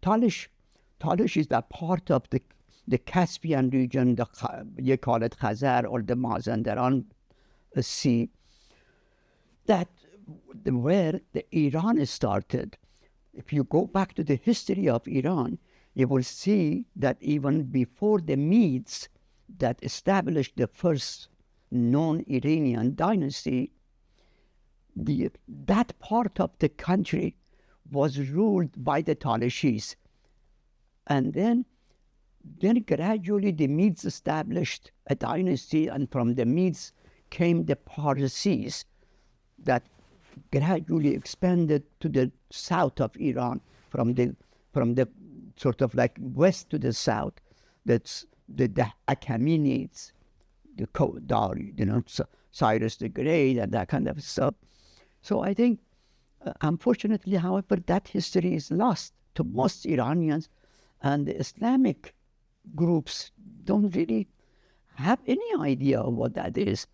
Talysh, Talysh is a part of the Caspian region, you call it Khazar or the Mazandaran Sea, that where the Iran started. If you go back to the history of Iran, you will see that even before the Medes that established the first known Iranian dynasty, that part of the country was ruled by the Talishis. And then gradually the Medes established a dynasty, and from the Medes came the Parsis that gradually expanded to the south of Iran, from the sort of like west to the south. That's the Achaemenids, the Dari, Cyrus the Great, and that kind of stuff. So I think, unfortunately, however, that history is lost to most Iranians, and the Islamic groups don't really have any idea of what that is.